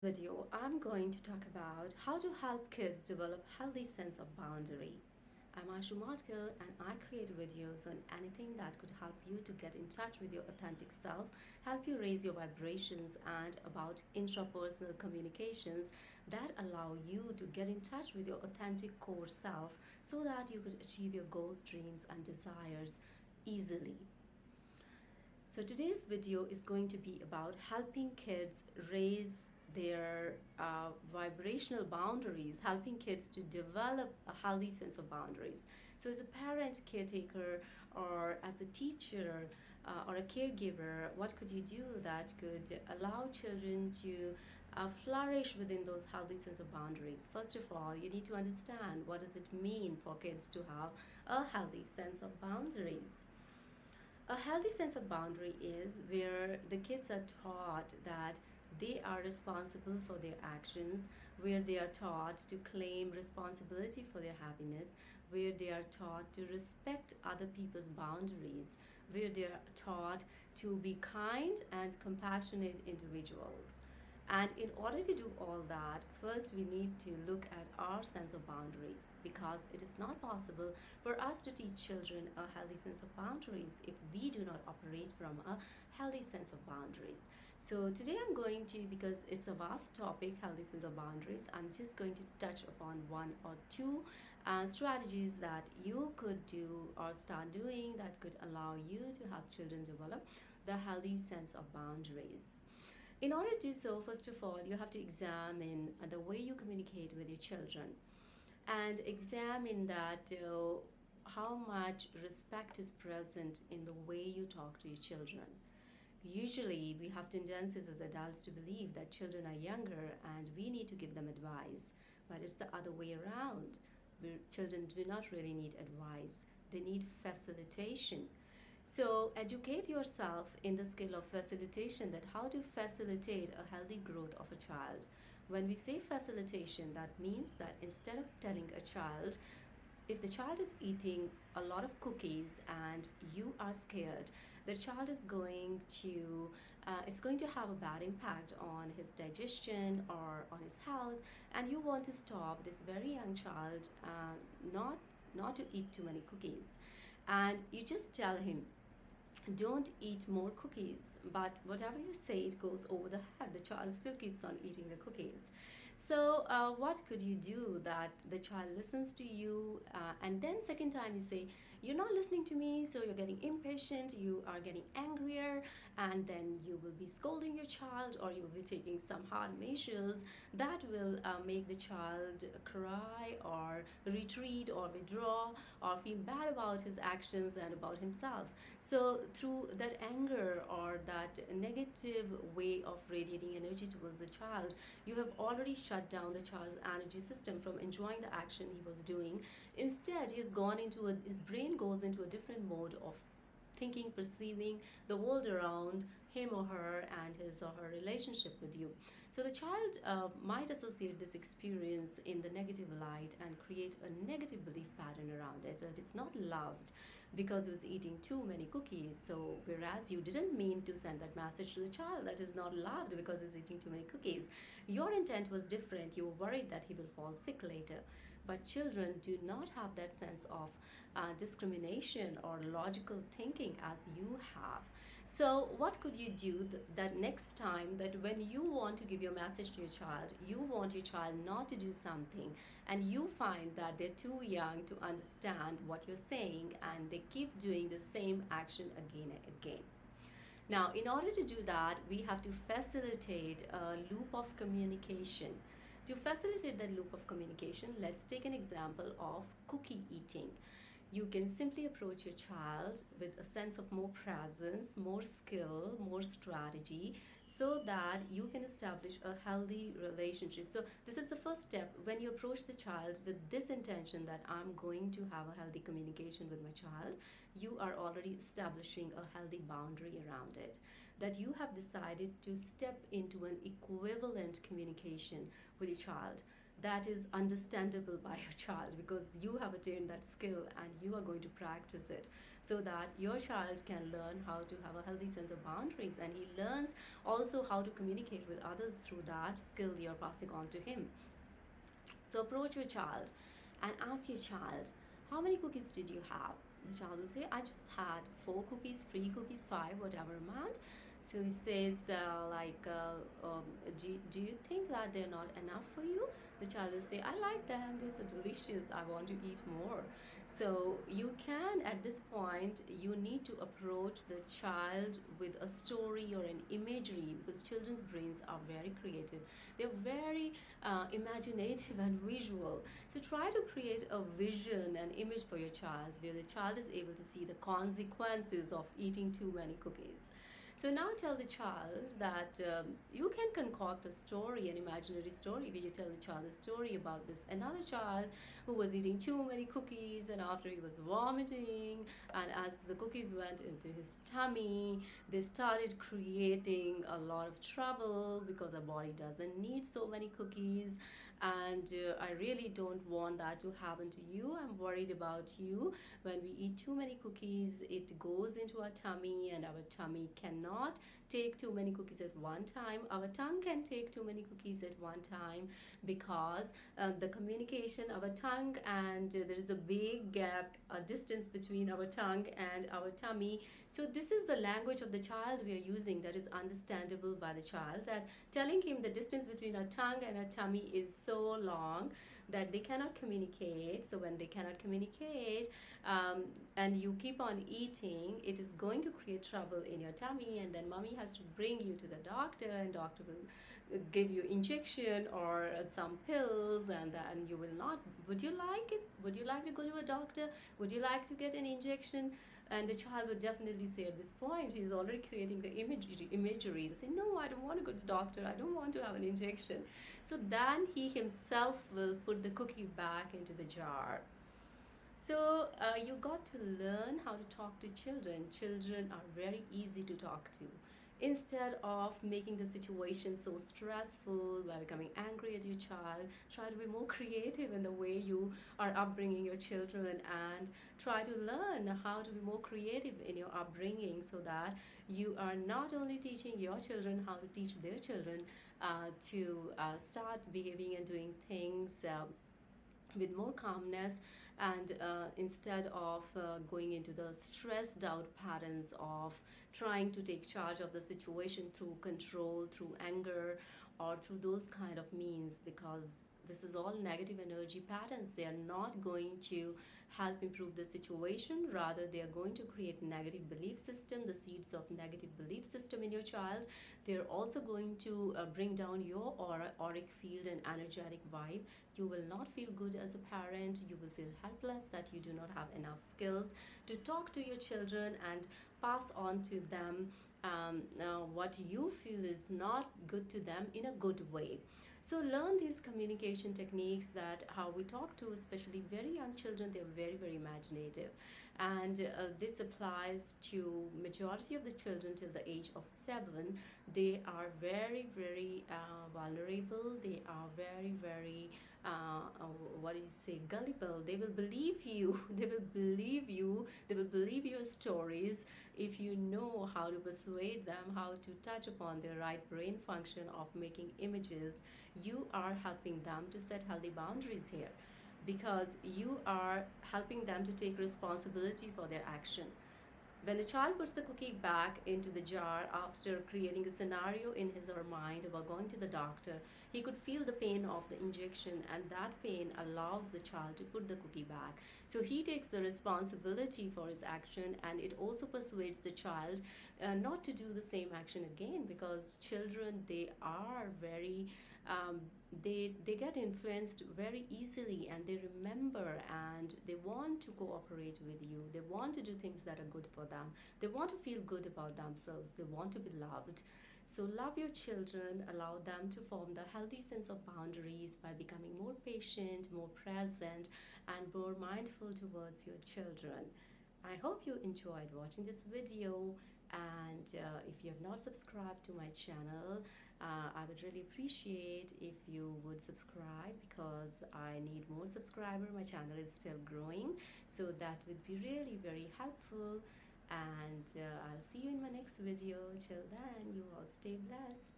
Video, I'm going to talk about how to help kids develop healthy sense of boundary. I'm Ashoo Modgil and I create videos on anything that could help you to get in touch with your authentic self, help you raise your vibrations, and about intrapersonal communications that allow you to get in touch with your authentic core self so that you could achieve your goals, dreams, and desires easily. So today's video is going to be about helping kids raise their vibrational boundaries, helping kids to develop a healthy sense of boundaries. So as a parent, caretaker, or as a teacher or a caregiver, what could you do that could allow children to flourish within those healthy sense of boundaries? First of all, you need to understand what does it mean for kids to have a healthy sense of boundaries. A healthy sense of boundary is where the kids are taught that they are responsible for their actions, where they are taught to claim responsibility for their happiness, where they are taught to respect other people's boundaries, where they are taught to be kind and compassionate individuals. And in order to do all that, first we need to look at our sense of boundaries because it is not possible for us to teach children a healthy sense of boundaries if we do not operate from a healthy sense of boundaries. So today I'm going to, because it's a vast topic, healthy sense of boundaries, I'm just going to touch upon one or two strategies that you could do or start doing that could allow you to help children develop the healthy sense of boundaries. In order to do so, first of all, you have to examine the way you communicate with your children and examine that how much respect is present in the way you talk to your children. Usually, we have tendencies as adults to believe that children are younger and we need to give them advice, but it's the other way around. Children do not really need advice, they need facilitation. So educate yourself in the skill of facilitation, that how to facilitate a healthy growth of a child. When we say facilitation, that means that instead of telling a child, if the child is eating a lot of cookies and you are scared, the child is going to it's going to have a bad impact on his digestion or on his health, and you want to stop this very young child not to eat too many cookies, and you just tell him don't eat more cookies, but whatever you say, it goes over the head. The child still keeps on eating the cookies. So what could you do that the child listens to you, and then second time you say you're not listening to me, so you're getting impatient, you are getting angrier, and then you will be scolding your child, or you will be taking some hard measures that will make the child cry or retreat or withdraw or feel bad about his actions and about himself. So through that anger or that negative way of radiating energy towards the child, you have already shut down the child's energy system from enjoying the action he was doing. Instead, his brain goes into a different mode of thinking, perceiving the world around him or her and his or her relationship with you. So the child might associate this experience in the negative light and create a negative belief pattern around it, that it's not loved because he was eating too many cookies. So whereas you didn't mean to send that message to the child that is not loved because he's eating too many cookies, your intent was different. You were worried that he will fall sick later. But children do not have that sense of discrimination or logical thinking as you have. So what could you do that next time, that when you want to give your message to your child, you want your child not to do something, and you find that they're too young to understand what you're saying and they keep doing the same action again and again. Now, in order to do that, we have to facilitate a loop of communication. To facilitate that loop of communication, let's take an example of cookie eating. You can simply approach your child with a sense of more presence, more skill, more strategy, so that you can establish a healthy relationship. So this is the first step. When you approach the child with this intention that I'm going to have a healthy communication with my child, you are already establishing a healthy boundary around it, that you have decided to step into an equivalent communication with your child. that is understandable by your child, because you have attained that skill and you are going to practice it, so that your child can learn how to have a healthy sense of boundaries, and he learns also how to communicate with others through that skill you're passing on to him. So approach your child and ask your child, how many cookies did you have? The child will say, I just had 4 cookies, 3 cookies, 5, whatever amount. So he says, do you think that they're not enough for you? The child will say, I like them, they're so delicious, I want to eat more. So you can, at this point, you need to approach the child with a story or an imagery, because children's brains are very creative. They're very imaginative and visual. So try to create a vision, an image for your child, where the child is able to see the consequences of eating too many cookies. So now tell the child that you can concoct a story, an imaginary story, where you tell the child a story about this another child who was eating too many cookies, and after he was vomiting, and as the cookies went into his tummy, they started creating a lot of trouble because the body doesn't need so many cookies. And I really don't want that to happen to you. I'm worried about you. When we eat too many cookies, it goes into our tummy, and our tummy cannot take too many cookies at one time. Our tongue can take too many cookies at one time, because the communication, our tongue, and there is a big gap, a distance between our tongue and our tummy. So this is the language of the child we are using, that is understandable by the child, that telling him the distance between our tongue and our tummy is so long that they cannot communicate. So when they cannot communicate, and you keep on eating, it is going to create trouble in your tummy, and then mommy has to bring you to the doctor, and doctor will give you injection or some pills, and then you will not. Would you like it? Would you like to go to a doctor? Would you like to get an injection? And the child would definitely say, at this point, he's already creating the imagery. They say, no, I don't want to go to the doctor, I don't want to have an injection. So then he himself will put the cookie back into the jar. So you got to learn how to talk to children. Children are very easy to talk to. Instead of making the situation so stressful by becoming angry at your child, try to be more creative in the way you are upbringing your children, and try to learn how to be more creative in your upbringing, so that you are not only teaching your children how to teach their children to start behaving and doing things with more calmness, and instead of going into the stressed out patterns of trying to take charge of the situation through control, through anger, or through those kind of means, because this is all negative energy patterns. They are not going to help improve the situation. Rather, they are going to create negative belief system, the seeds of negative belief system in your child. They're also going to bring down your auric field and energetic vibe. You will not feel good as a parent. You will feel helpless, that you do not have enough skills to talk to your children and pass on to them what you feel is not good to them in a good way. So learn these communication techniques, that how we talk to especially very young children. They're very, very imaginative, and this applies to majority of the children till the age of 7. They are very, very vulnerable. They are very, very what do you say, gullible. They will believe you. They will believe you. They will believe your stories if you know how to persuade them, how to touch upon their right brain function of making images. You are helping them to set healthy boundaries here, because you are helping them to take responsibility for their action. When the child puts the cookie back into the jar after creating a scenario in his or her mind about going to the doctor, he could feel the pain of the injection, and that pain allows the child to put the cookie back. So he takes the responsibility for his action, and it also persuades the child not to do the same action again, because children, they are very they get influenced very easily, and they remember, and they want to cooperate with you. They want to do things that are good for them. They want to feel good about themselves. They want to be loved. So love your children, allow them to form the healthy sense of boundaries by becoming more patient, more present, and more mindful towards your children. I hope you enjoyed watching this video, and if you have not subscribed to my channel, I would really appreciate if you would subscribe because I need more subscribers. My channel is still growing, so that would be really very helpful. And I'll see you in my next video. Till then, you all stay blessed.